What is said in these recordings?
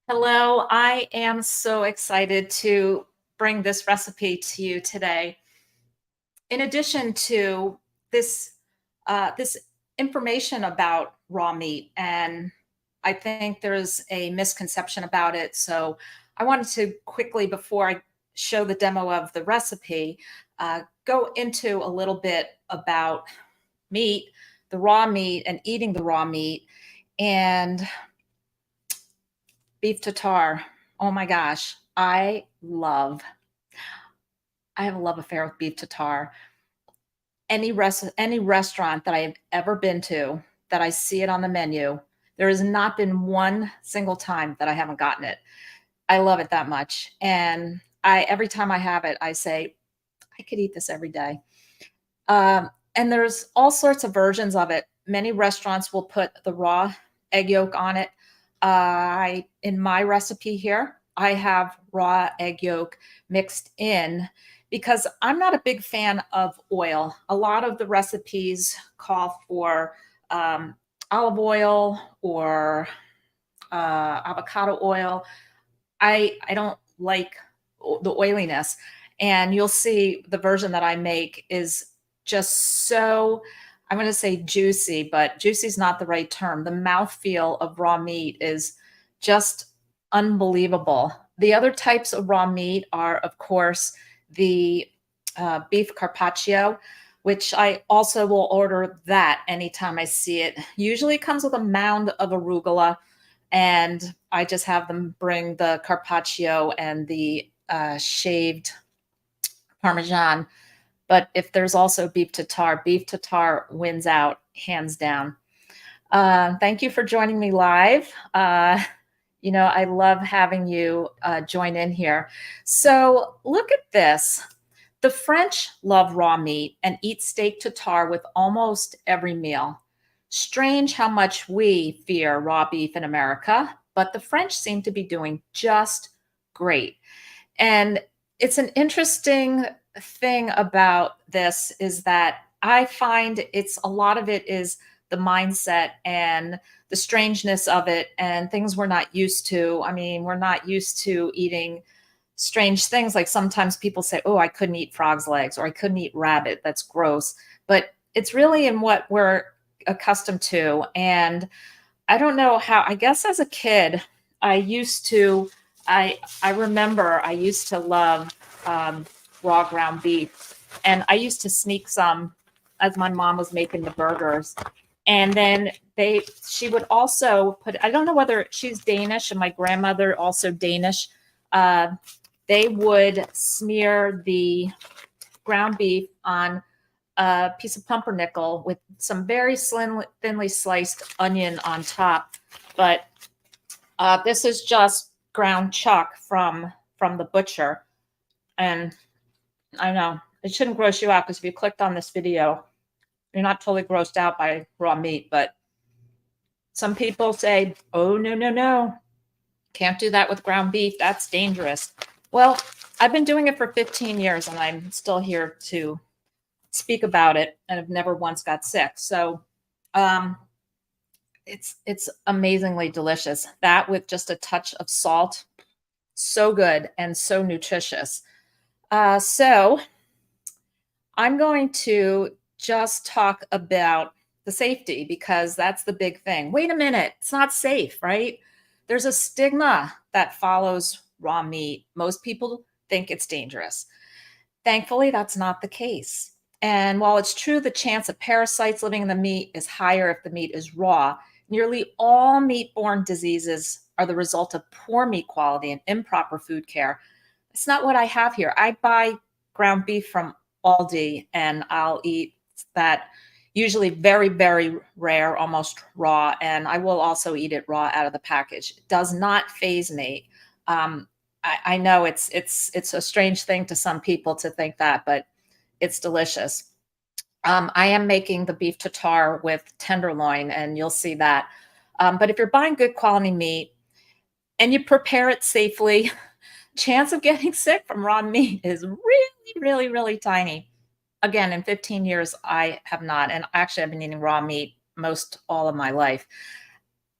Hello, I am so excited to bring this recipe to you today. In addition to this, this information about raw meat, and I think there's a misconception about it. So I wanted to quickly, before I show the demo of the recipe, go into a little bit about meat, the raw meat, and eating the raw meat, and beef tartare. Oh my gosh, I have a love affair with beef tartare. Any restaurant that I have ever been to that I see it on the menu, there has not been one single time that I haven't gotten it. I love it that much. And I every time I have it, I say, I could eat this every day. And there's all sorts of versions of it. Many restaurants will put the raw egg yolk on it. In my recipe here, I have raw egg yolk mixed in because I'm not a big fan of oil. A lot of the recipes call for olive oil or avocado oil. I don't like the oiliness. And you'll see the version that I make is just so, I'm going to say juicy, but juicy is not the right term. The mouthfeel of raw meat is just unbelievable. The other types of raw meat are, of course, the beef carpaccio, which I also will order that anytime I see it. Usually it comes with a mound of arugula, and I just have them bring the carpaccio and the shaved Parmesan. But if there's also beef tartare wins out hands down. Thank you for joining me live. I love having you join in here. So look at this. The French love raw meat and eat steak tartare with almost every meal. Strange how much we fear raw beef in America, but the French seem to be doing just great. And it's an interesting thing about this is that I find it's a lot of it is the mindset and the strangeness of it and things we're not used to. I mean, we're not used to eating strange things. Like sometimes people say, oh, I couldn't eat frog's legs or I couldn't eat rabbit. That's gross. But it's really in what we're accustomed to. And I don't know how, I guess as a kid, I used to, I remember I used to love raw ground beef. And I used to sneak some as my mom was making the burgers. And then she would also put, I don't know whether she's Danish and my grandmother also Danish. They would smear the ground beef on a piece of pumpernickel with some very thinly sliced onion on top. But this is just ground chuck from the butcher. And I know it shouldn't gross you out because if you clicked on this video, you're not totally grossed out by raw meat. But some people say, oh, no, no, no. Can't do that with ground beef. That's dangerous. Well, I've been doing it for 15 years and I'm still here to speak about it and have never once got sick. So it's amazingly delicious. That with just a touch of salt, so good and so nutritious. So I'm going to just talk about the safety because that's the big thing. Wait a minute, it's not safe, right? There's a stigma that follows raw meat. Most people think it's dangerous. Thankfully, that's not the case. And while it's true the chance of parasites living in the meat is higher if the meat is raw, nearly all meat-borne diseases are the result of poor meat quality and improper food care. It's not what I have here. I buy ground beef from Aldi and I'll eat that usually very, very rare, almost raw. And I will also eat it raw out of the package. It does not faze me. I know it's a strange thing to some people to think that, but it's delicious. I am making the beef tartare with tenderloin, and you'll see that. But if you're buying good quality meat and you prepare it safely, chance of getting sick from raw meat is really, really, really tiny. Again, in 15 years, I have not. And actually, I've been eating raw meat most all of my life.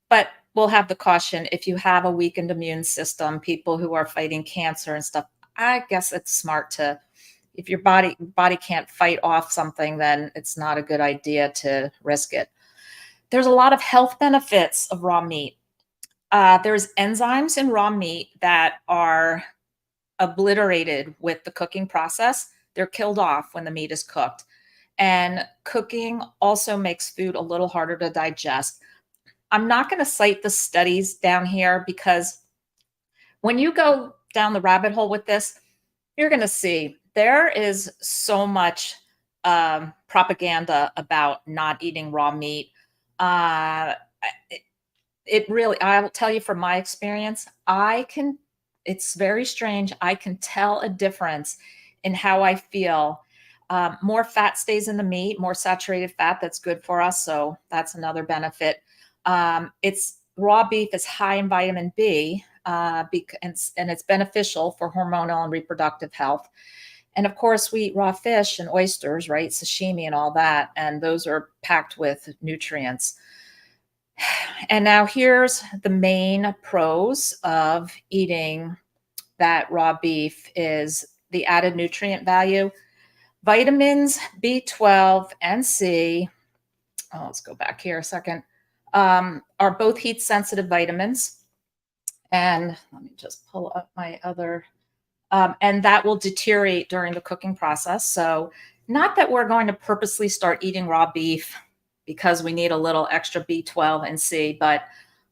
But will have the caution if you have a weakened immune system, people who are fighting cancer and stuff. I guess it's smart to, if your body can't fight off something, then it's not a good idea to risk it. There's a lot of health benefits of raw meat. There's enzymes in raw meat that are obliterated with the cooking process. They're killed off when the meat is cooked. And cooking also makes food a little harder to digest. I'm not going to cite the studies down here because when you go down the rabbit hole with this, you're going to see there is so much propaganda about not eating raw meat. Uh, it really, I will tell you from my experience, it's very strange. I can tell a difference in how I feel. More fat stays in the meat, more saturated fat. That's good for us. So that's another benefit. It's raw beef is high in vitamin B, and it's beneficial for hormonal and reproductive health. And of course, we eat raw fish and oysters, right? Sashimi and all that. And those are packed with nutrients. And now here's the main pros of eating that raw beef is the added nutrient value. Vitamins B12 and C, oh, let's go back here a second, are both heat sensitive vitamins. And let me just pull up my other, and that will deteriorate during the cooking process. So not that we're going to purposely start eating raw beef because we need a little extra B12 and C, but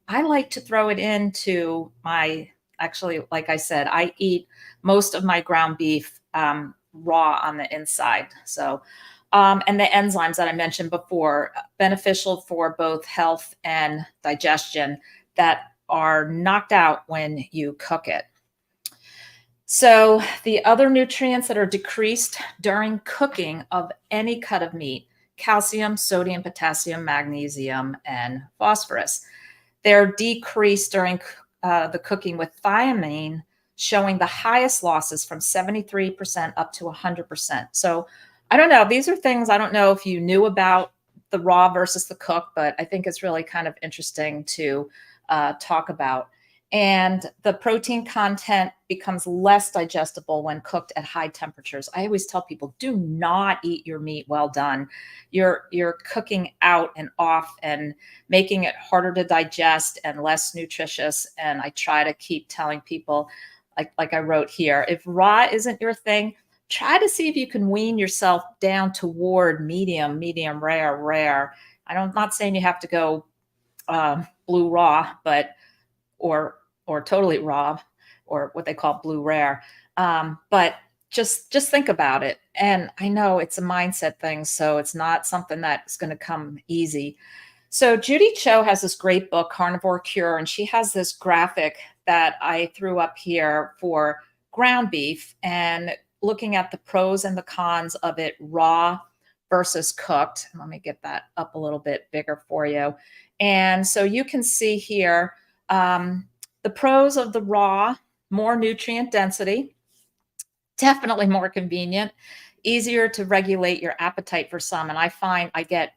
I like to throw it into my, actually, like I said, I eat most of my ground beef raw on the inside. So, and the enzymes that I mentioned before, beneficial for both health and digestion that are knocked out when you cook it. So the other nutrients that are decreased during cooking of any cut of meat, calcium, sodium, potassium, magnesium, and phosphorus. They're decreased during the cooking with thiamine, showing the highest losses from 73% up to 100%. So I don't know. These are things I don't know if you knew about the raw versus the cook, but I think it's really kind of interesting to talk about. And the protein content becomes less digestible when cooked at high temperatures. I always tell people, do not eat your meat well done. You're cooking out and off and making it harder to digest and less nutritious. And I try to keep telling people, like I wrote here, if raw isn't your thing, try to see if you can wean yourself down toward medium, rare. I'm not saying you have to go blue raw, but or totally raw, or what they call blue rare. But just think about it. And I know it's a mindset thing, so it's not something that's going to come easy. So Judy Cho has this great book, Carnivore Cure, and she has this graphic that I threw up here for ground beef and looking at the pros and the cons of it raw versus cooked. Let me get that up a little bit bigger for you. And so you can see here, the pros of the raw, more nutrient density, definitely more convenient, easier to regulate your appetite for some. And I find I get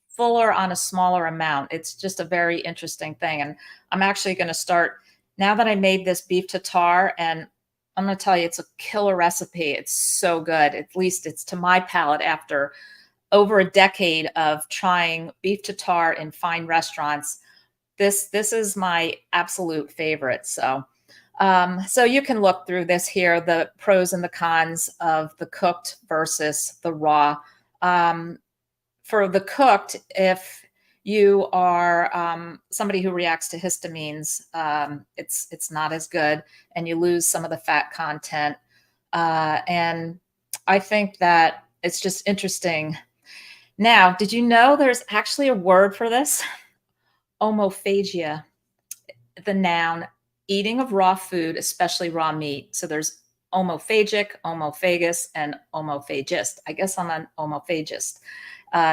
fuller on a smaller amount. It's just a very interesting thing. And I'm actually going to start, now that I made this beef tartare, and I'm going to tell you, it's a killer recipe. It's so good. At least it's to my palate after over a decade of trying beef tartare in fine restaurants. This is my absolute favorite. So, so you can look through this here, the pros and the cons of the cooked versus the raw. For the cooked, if you are somebody who reacts to histamines, it's not as good, and you lose some of the fat content. And I think that it's just interesting. Now, did you know there's actually a word for this? Omophagia, the noun, eating of raw food, especially raw meat. So there's omophagic, omophagous, and omophagist. I guess I'm an omophagist.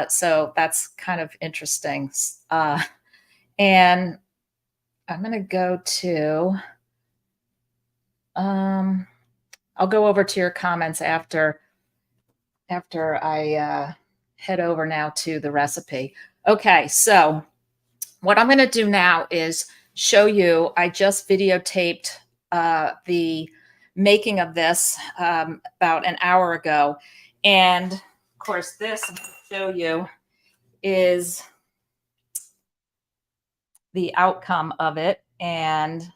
So that's kind of interesting. And I'm going to go to, I'll go over to your comments after I head over now to the recipe. Okay, so What I'm going to do now is show you, I just videotaped the making of this about an hour ago. And of course, this I'm going to show you is the outcome of it, and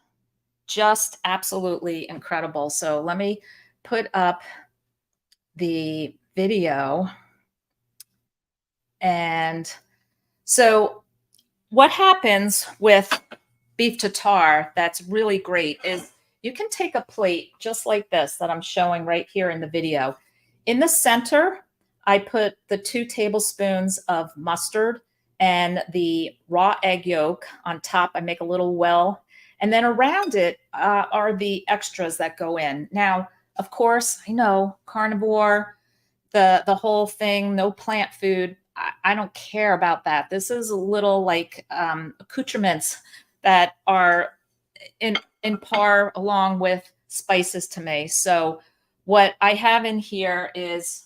just absolutely incredible. So let me put up the video. And so what happens with beef tartare that's really great is you can take a plate just like this that I'm showing right here in the video. In the center, I put the 2 tablespoons of mustard and the raw egg yolk. On top, I make a little well. And then around it are the extras that go in. Now, of course, I know carnivore, the whole thing, no plant food. I don't care about that. This is a little like accoutrements that are in par along with spices to me. So what I have in here is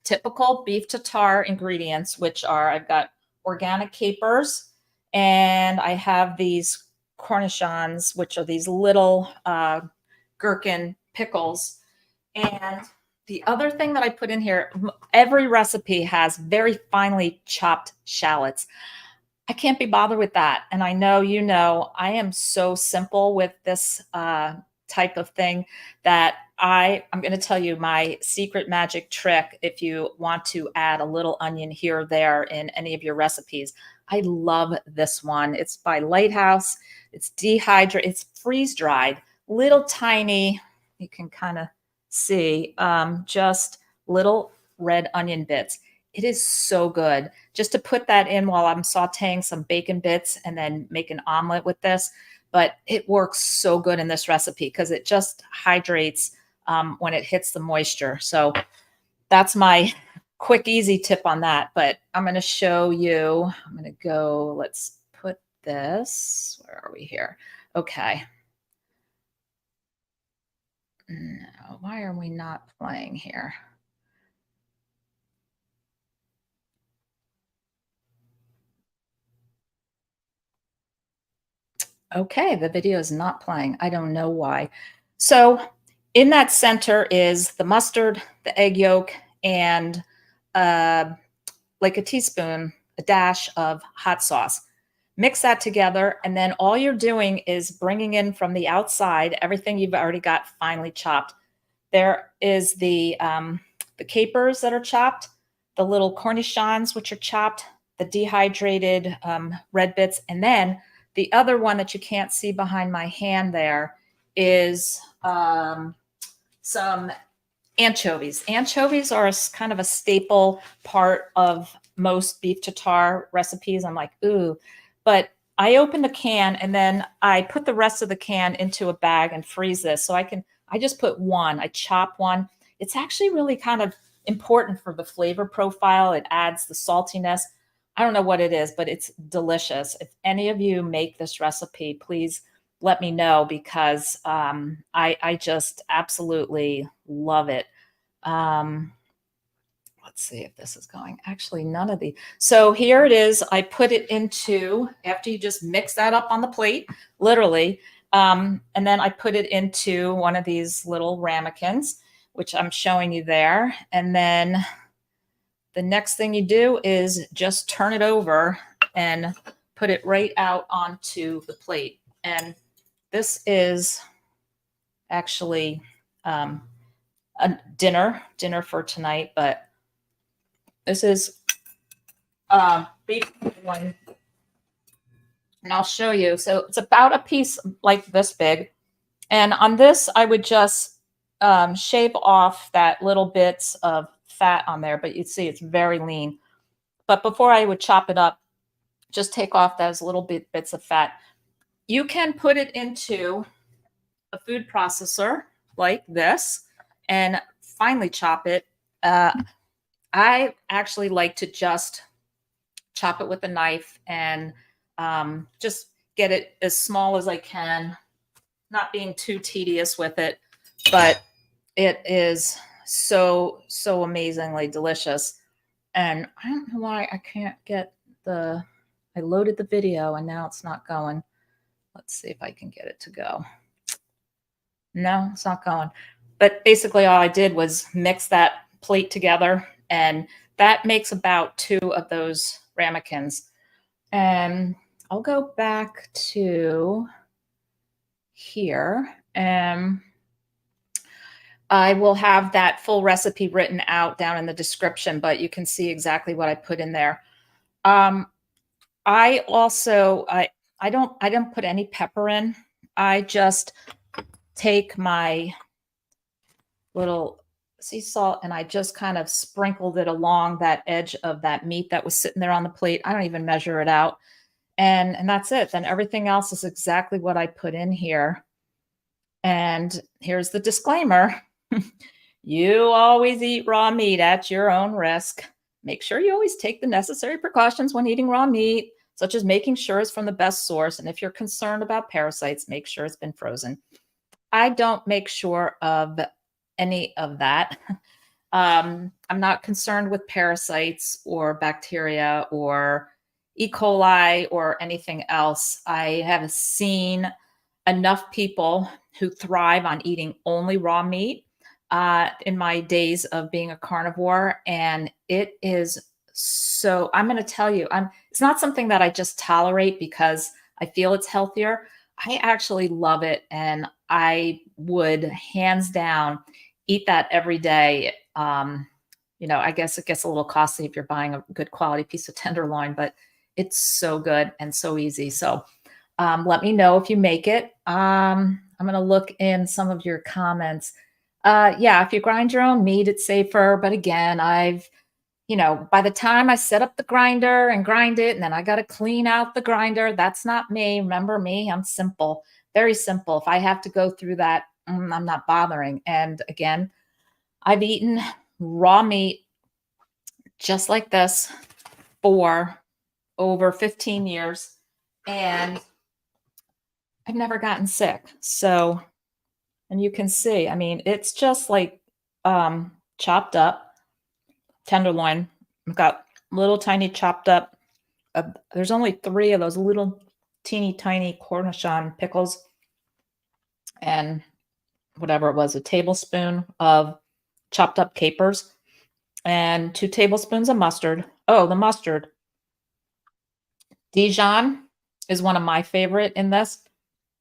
typical beef tartare ingredients, which are I've got organic capers, and I have these cornichons, which are these little gherkin pickles. And the other thing that I put in here, every recipe has very finely chopped shallots. I can't be bothered with that. And I know, you know, I am so simple with this type of thing that I'm going to tell you my secret magic trick if you want to add a little onion here or there in any of your recipes. I love this one. It's by Lighthouse. It's dehydrated. It's freeze dried, little tiny. You can kind of see just little red onion bits. It is so good. Just to put that in while I'm sauteing some bacon bits and then make an omelet with this. But it works so good in this recipe because it just hydrates when it hits the moisture. So that's my quick, easy tip on that. But I'm going to show you. I'm going to go, let's put this. Where are we here? Okay. No, why are we not playing here? Okay, the video is not playing. I don't know why. So in that center is the mustard, the egg yolk, and like a teaspoon, a dash of hot sauce. Mix that together, and then all you're doing is bringing in from the outside everything you've already got finely chopped. There is the capers that are chopped, the little cornichons, which are chopped, the dehydrated red bits, and then the other one that you can't see behind my hand there is some anchovies. Anchovies are kind of a staple part of most beef tartare recipes. I'm like, ooh, but I open the can and then I put the rest of the can into a bag and freeze this. So I just put one, I chop one. It's actually really kind of important for the flavor profile. It adds the saltiness. I don't know what it is, but it's delicious. If any of you make this recipe, please let me know because I just absolutely love it. Let's see if this is going. Actually, none of the. So here it is. I put it into, after you just mix that up on the plate, literally, and then I put it into one of these little ramekins, which I'm showing you there. And then the next thing you do is just turn it over and put it right out onto the plate. And this is actually a dinner for tonight, but this is beef one, and I'll show you. So it's about a piece like this big. And on this, I would just shave off that little bits of fat on there, but you'd see it's very lean. But before I would chop it up, just take off those little bits of fat. You can put it into a food processor like this and finely chop it. I actually like to just chop it with a knife and just get it as small as I can, not being too tedious with it, but it is so, so amazingly delicious. And I don't know why I can't get the I loaded the video and now it's not going. Let's see if I can get it to go. No, it's not going. But basically all I did was mix that plate together, and that makes about 2 of those ramekins. And I'll go back to here, and I will have that full recipe written out down in the description, but you can see exactly what I put in there. I also, I don't put any pepper in. I just take my little sea salt and I just kind of sprinkled it along that edge of that meat that was sitting there on the plate. I don't even measure it out. And that's it. Then everything else is exactly what I put in here. And here's the disclaimer. You always eat raw meat at your own risk. Make sure you always take the necessary precautions when eating raw meat, such as making sure it's from the best source. And if you're concerned about parasites, make sure it's been frozen. I don't make sure of any of that. I'm not concerned with parasites or bacteria or E. coli or anything else. I have seen enough people who thrive on eating only raw meat in my days of being a carnivore. And it is so, I'm going to tell you, it's not something that I just tolerate because I feel it's healthier. I actually love it. And I would hands down eat that every day. I guess it gets a little costly if you're buying a good quality piece of tenderloin, but it's so good and so easy. So let me know if you make it. I'm going to look in some of your comments. Yeah, if you grind your own meat, it's safer. But again, by the time I set up the grinder and grind it, and then I got to clean out the grinder, that's not me. Remember me, I'm simple, very simple. If I have to go through that, I'm not bothering. And again, I've eaten raw meat just like this for over 15 years, and I've never gotten sick. So, and you can see, I mean, it's just like chopped up tenderloin. I've got little tiny chopped up. There's only 3 of those little teeny tiny Cornichon pickles, and whatever it was, a tablespoon of chopped up capers, and 2 tablespoons of mustard. Oh, the mustard. Dijon is one of my favorite in this,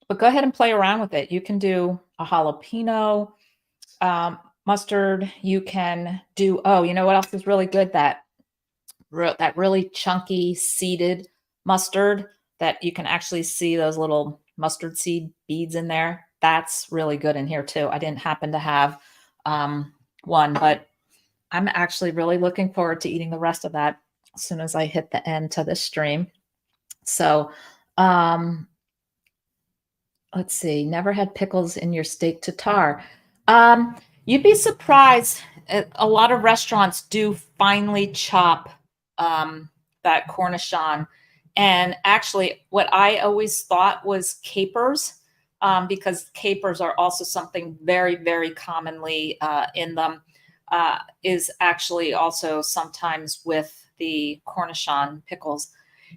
but go ahead and play around with it. You can do a jalapeno mustard. You can do, oh, you know what else is really good? That really chunky seeded mustard that you can actually see those little mustard seed beads in there. That's really good in here too. I didn't happen to have one, but I'm actually really looking forward to eating the rest of that as soon as I hit the end to this stream. So let's see, never had pickles in your steak tartare. You'd be surprised. A lot of restaurants do finely chop that Cornichon. And actually, what I always thought was capers, because capers are also something very, very commonly in them, is actually also sometimes with the Cornichon pickles.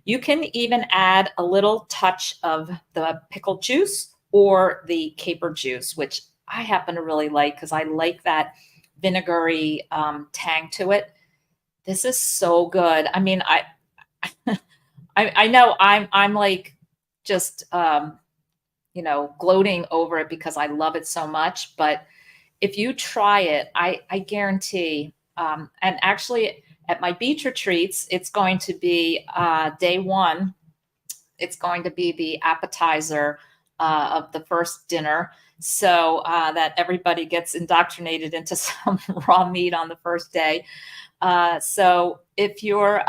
You can even add a little touch of the pickle juice or the caper juice, which I happen to really like because I like that vinegary tang to it. This is so good. I mean, I know I'm like just gloating over it because I love it so much. But if you try it, I guarantee. And actually, at my beach retreats, it's going to be day 1. It's going to be the appetizer of the first dinner, so that everybody gets indoctrinated into some raw meat on the first day. So if you're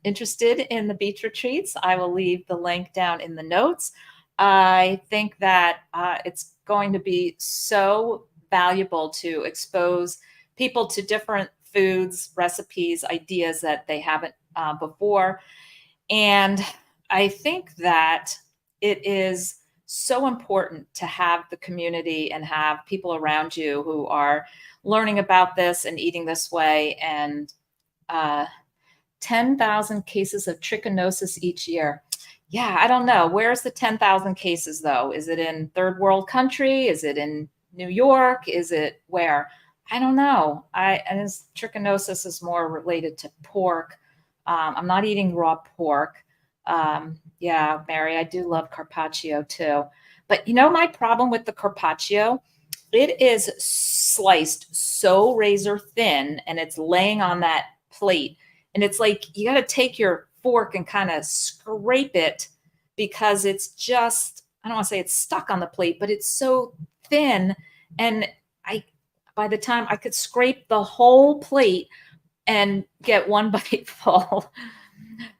interested in the beach retreats, I will leave the link down in the notes. I think that it's going to be so valuable to expose people to different foods, recipes, ideas that they haven't before. And I think that it is so important to have the community and have people around you who are learning about this and eating this way. And 10,000 cases of trichinosis each year. Yeah, I don't know. Where's the 10,000 cases though? Is it in third world country? Is it in New York? Is it where? I don't know. Trichinosis is more related to pork. I'm not eating raw pork. Yeah, Mary, I do love carpaccio too. But you know my problem with the carpaccio? It is sliced so razor thin and it's laying on that plate. And it's like you got to take your fork and kind of scrape it because it's just, I don't want to say it's stuck on the plate, but it's so thin. And I, by the time I could scrape the whole plate and get one bite full.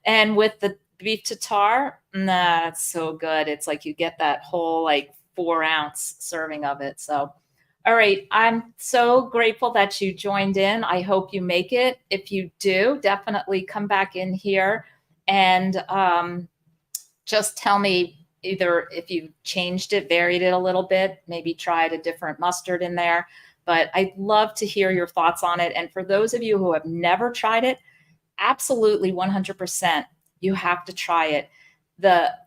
And with the beef tartare, nah, it's so good. It's like you get that whole like 4-ounce serving of it. So, all right, I'm so grateful that you joined in. I hope you make it. If you do, definitely come back in here and just tell me either if you changed it, varied it a little bit, maybe tried a different mustard in there. But I'd love to hear your thoughts on it. And for those of you who have never tried it, absolutely 100%, you have to try it.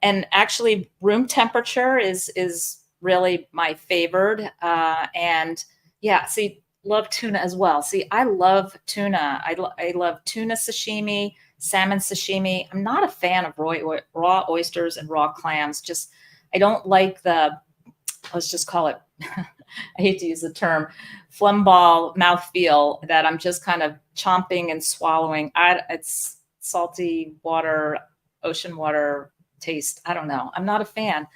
And actually room temperature is really my favored. And yeah, see, love tuna as well. See, I love tuna. I love tuna sashimi, salmon sashimi. I'm not a fan of raw oysters and raw clams. Just, I don't like let's just call it, I hate to use the term, flamball mouthfeel that I'm just kind of chomping and swallowing. It's salty water, ocean water taste. I don't know. I'm not a fan.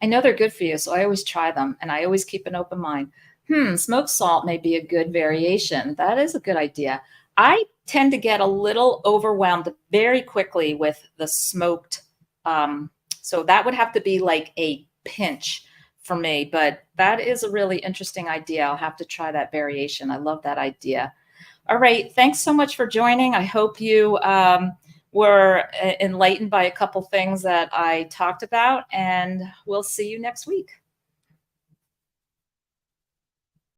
I know they're good for you, so I always try them, and I always keep an open mind. Smoked salt may be a good variation. That is a good idea. I tend to get a little overwhelmed very quickly with the smoked. So that would have to be like a pinch for me, but that is a really interesting idea. I'll have to try that variation. I love that idea. All right. Thanks so much for joining. I hope you were enlightened by a couple things that I talked about, and we'll see you next week.